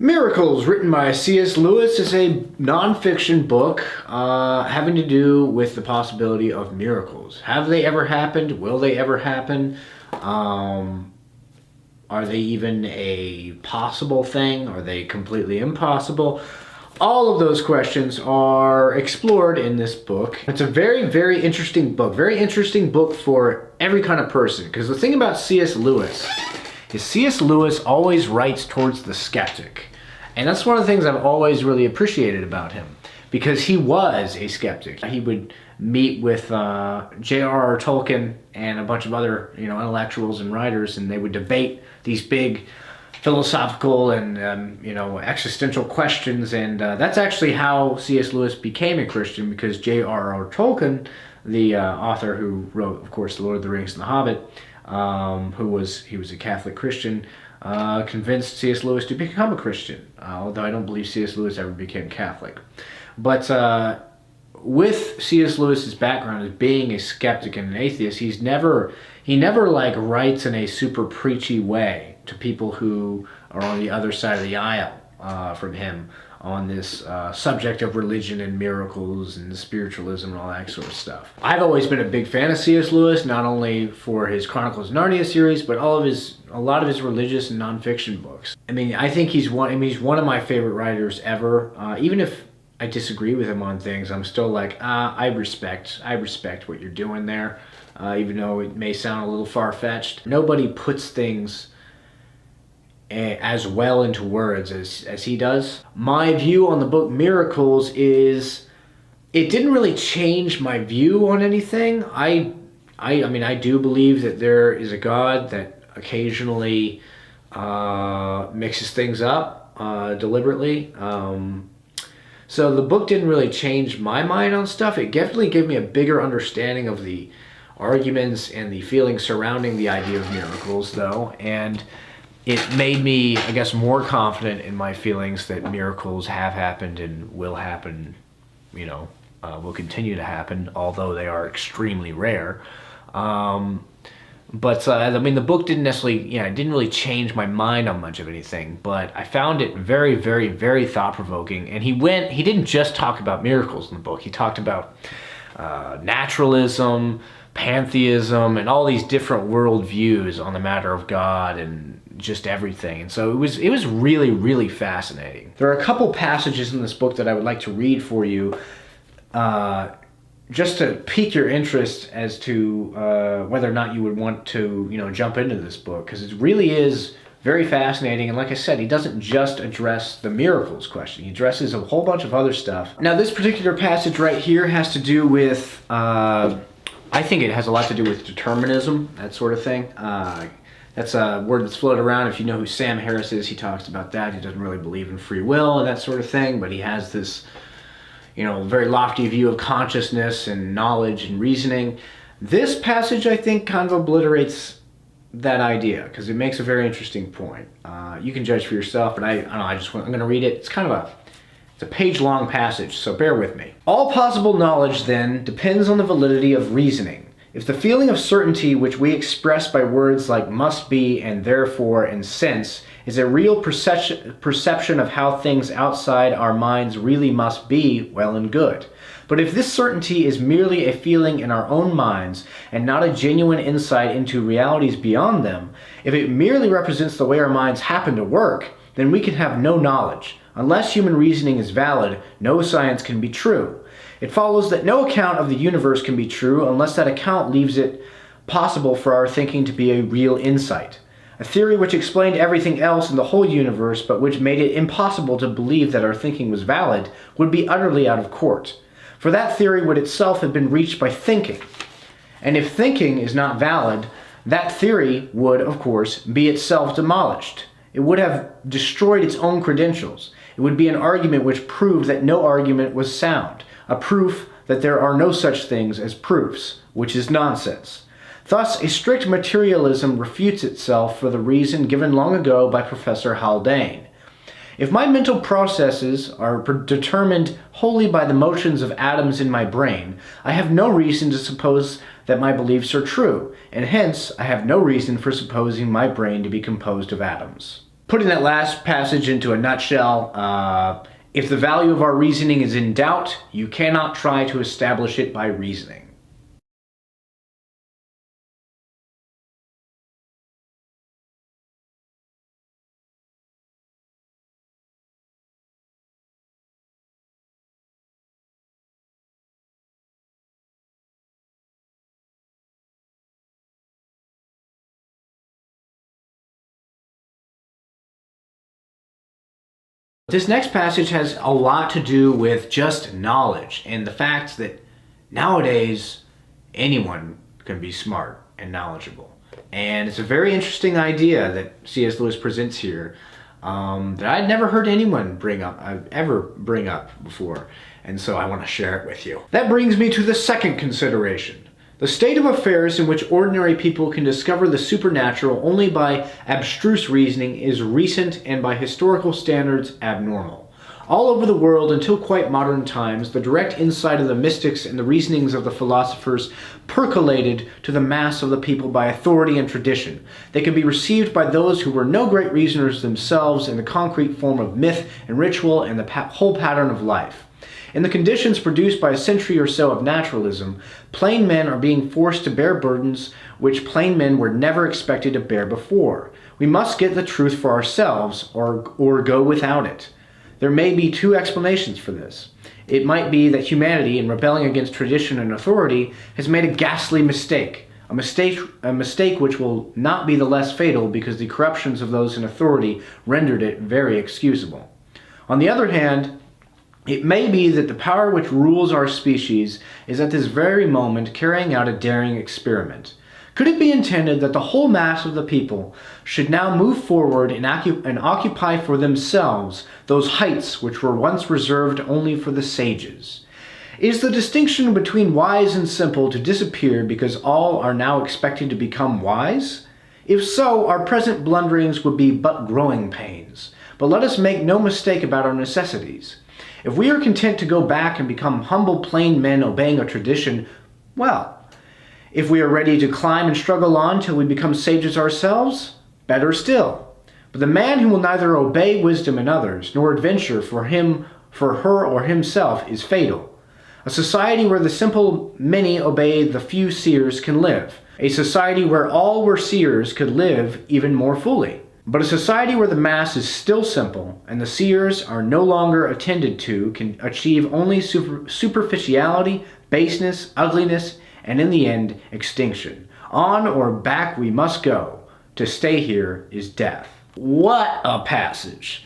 Miracles, written by C.S. Lewis, is a non-fiction book having to do with the possibility of miracles. Have they ever happened? Will they ever happen? Are they even a possible thing? Are they completely impossible? All of those questions are explored in this book. It's a very, very interesting book. Very interesting book for every kind of person. Because the thing about C.S. Lewis is C.S. Lewis always writes towards the skeptic. And that's one of the things I've always really appreciated about him, because he was a skeptic. He would meet with J.R.R. Tolkien and a bunch of other intellectuals and writers, and they would debate these big philosophical and existential questions. And that's actually how C.S. Lewis became a Christian, because J.R.R. Tolkien, the author who wrote, of course, The Lord of the Rings and The Hobbit, he was a Catholic Christian, convinced C.S. Lewis to become a Christian, although I don't believe C.S. Lewis ever became Catholic. But with C.S. Lewis's background as being a skeptic and an atheist, he never like writes in a super preachy way to people who are on the other side of the aisle from him on this subject of religion and miracles and spiritualism and all that sort of stuff. I've always been a big fan of C.S. Lewis, not only for his Chronicles of Narnia series, but a lot of his religious and nonfiction books. I mean, I think he's one of my favorite writers ever. Even if I disagree with him on things, I'm still like, I respect what you're doing there, even though it may sound a little far-fetched. Nobody puts things as well into words as he does. My view on the book Miracles is, it didn't really change my view on anything. I mean, I do believe that there is a God that occasionally mixes things up deliberately. So the book didn't really change my mind on stuff. It definitely gave me a bigger understanding of the arguments and the feelings surrounding the idea of miracles, though, and it made me, I guess, more confident in my feelings that miracles have happened and will happen, will continue to happen, although they are extremely rare. I mean, the book didn't necessarily, it didn't really change my mind on much of anything, but I found it very, very, very thought-provoking. And he didn't just talk about miracles in the book. He talked about naturalism, pantheism, and all these different worldviews on the matter of God and just everything. And so it was really, really fascinating. There are a couple passages in this book that I would like to read for you, just to pique your interest as to whether or not you would want to, jump into this book, because it really is very fascinating. And like I said, he doesn't just address the miracles question. He addresses a whole bunch of other stuff. Now, this particular passage right here has to do with, I think it has a lot to do with determinism, that sort of thing. That's a word that's floated around. If you know who Sam Harris is, he talks about that. He doesn't really believe in free will and that sort of thing, but he has this very lofty view of consciousness and knowledge and reasoning. This passage, I think, kind of obliterates that idea, because it makes a very interesting point. You can judge for yourself, but I'm going to read it. It's a page-long passage, so bear with me. All possible knowledge, then, depends on the validity of reasoning. If the feeling of certainty which we express by words like must be and therefore and since is a real perception of how things outside our minds really must be, well and good. But if this certainty is merely a feeling in our own minds and not a genuine insight into realities beyond them, if it merely represents the way our minds happen to work, then we can have no knowledge. Unless human reasoning is valid, no science can be true. It follows that no account of the universe can be true unless that account leaves it possible for our thinking to be a real insight. A theory which explained everything else in the whole universe, but which made it impossible to believe that our thinking was valid, would be utterly out of court. For that theory would itself have been reached by thinking. And if thinking is not valid, that theory would, of course, be itself demolished. It would have destroyed its own credentials. It would be an argument which proved that no argument was sound. A proof that there are no such things as proofs, which is nonsense. Thus, a strict materialism refutes itself for the reason given long ago by Professor Haldane. If my mental processes are determined wholly by the motions of atoms in my brain, I have no reason to suppose that my beliefs are true, and hence I have no reason for supposing my brain to be composed of atoms. Putting that last passage into a nutshell, if the value of our reasoning is in doubt, you cannot try to establish it by reasoning. This next passage has a lot to do with just knowledge and the fact that nowadays anyone can be smart and knowledgeable. And it's a very interesting idea that C.S. Lewis presents here that I'd never heard anyone ever bring up before. And so I want to share it with you. That brings me to the second consideration. The state of affairs in which ordinary people can discover the supernatural only by abstruse reasoning is recent and by historical standards abnormal. All over the world until quite modern times, the direct insight of the mystics and the reasonings of the philosophers percolated to the mass of the people by authority and tradition. They could be received by those who were no great reasoners themselves in the concrete form of myth and ritual and the whole pattern of life. In the conditions produced by a century or so of naturalism, plain men are being forced to bear burdens which plain men were never expected to bear before. We must get the truth for ourselves or go without it. There may be two explanations for this. It might be that humanity, in rebelling against tradition and authority, has made a ghastly mistake. A mistake which will not be the less fatal because the corruptions of those in authority rendered it very excusable. On the other hand, it may be that the power which rules our species is at this very moment carrying out a daring experiment. Could it be intended that the whole mass of the people should now move forward and occupy for themselves those heights which were once reserved only for the sages? Is the distinction between wise and simple to disappear because all are now expected to become wise? If so, our present blunderings would be but growing pains. But let us make no mistake about our necessities. If we are content to go back and become humble plain men obeying a tradition, well. If we are ready to climb and struggle on till we become sages ourselves, better still. But the man who will neither obey wisdom in others, nor adventure for her or himself is fatal. A society where the simple many obey the few seers can live. A society where all were seers could live even more fully. But a society where the mass is still simple and the seers are no longer attended to can achieve only superficiality, baseness, ugliness, and in the end, extinction. On or back we must go. To stay here is death. What a passage.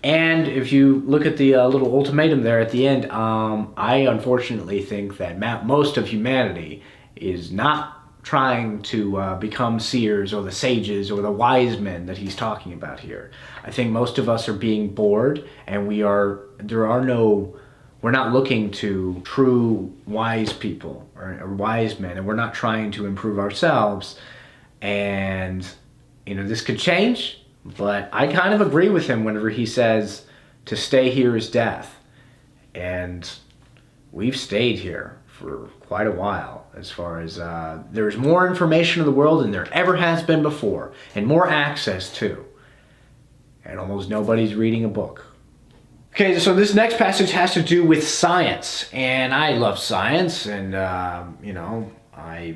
And if you look at the little ultimatum there at the end, I unfortunately think that most of humanity is not trying to become seers or the sages or the wise men that he's talking about here. I think most of us are being bored, and we're not looking to true wise people or wise men, and we're not trying to improve ourselves. And this could change, but I kind of agree with him whenever he says to stay here is death. And we've stayed here for quite a while, as far as there's more information in the world than there ever has been before, and more access too. And almost nobody's reading a book. Okay, so this next passage has to do with science, and I love science, and I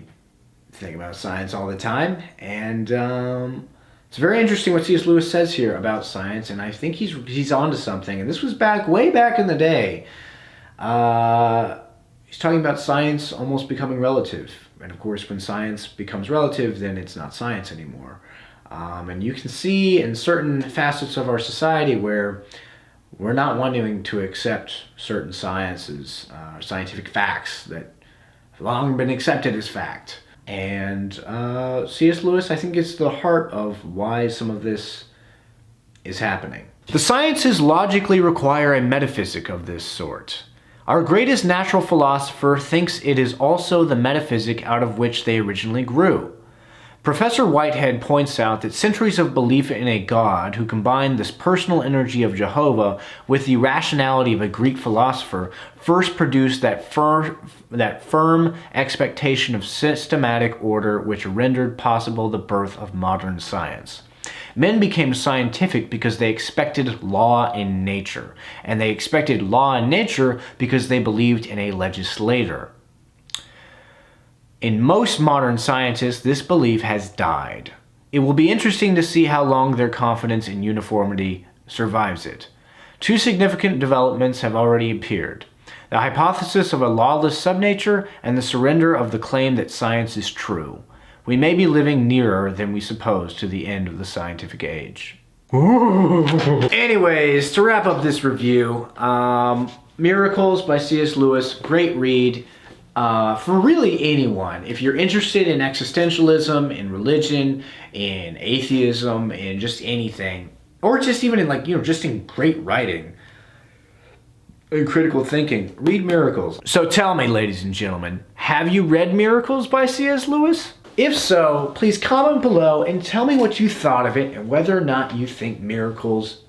think about science all the time, and it's very interesting what C.S. Lewis says here about science, and I think he's onto something. And this was way back in the day. He's talking about science almost becoming relative. And of course, when science becomes relative, then it's not science anymore. And you can see in certain facets of our society where we're not wanting to accept certain sciences, scientific facts that have long been accepted as fact. And C.S. Lewis, I think, gets to the heart of why some of this is happening. The sciences logically require a metaphysic of this sort. Our greatest natural philosopher thinks it is also the metaphysic out of which they originally grew. Professor Whitehead points out that centuries of belief in a God who combined this personal energy of Jehovah with the rationality of a Greek philosopher first produced that firm expectation of systematic order which rendered possible the birth of modern science. Men became scientific because they expected law in nature, and they expected law in nature because they believed in a legislator. In most modern scientists, this belief has died. It will be interesting to see how long their confidence in uniformity survives it. Two significant developments have already appeared: the hypothesis of a lawless subnature and the surrender of the claim that science is true. We may be living nearer than we suppose to the end of the scientific age. Anyways, to wrap up this review, Miracles by C.S. Lewis, great read. For really anyone, if you're interested in existentialism, in religion, in atheism, in just anything, or just even in just in great writing and critical thinking, read Miracles. So tell me, ladies and gentlemen, have you read Miracles by C.S. Lewis? If so, please comment below and tell me what you thought of it and whether or not you think miracles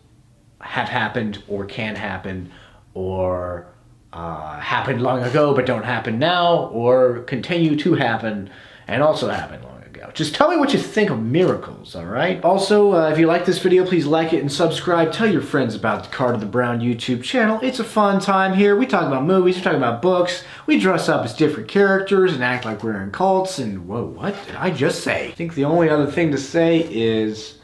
have happened or can happen, or happened long ago but don't happen now, or continue to happen and also happened long ago. Just tell me what you think of Miracles, alright? Also, if you like this video, please like it and subscribe. Tell your friends about the Carter the Brown YouTube channel. It's a fun time here. We talk about movies, we talk about books, we dress up as different characters and act like we're in cults, and whoa, what did I just say? I think the only other thing to say is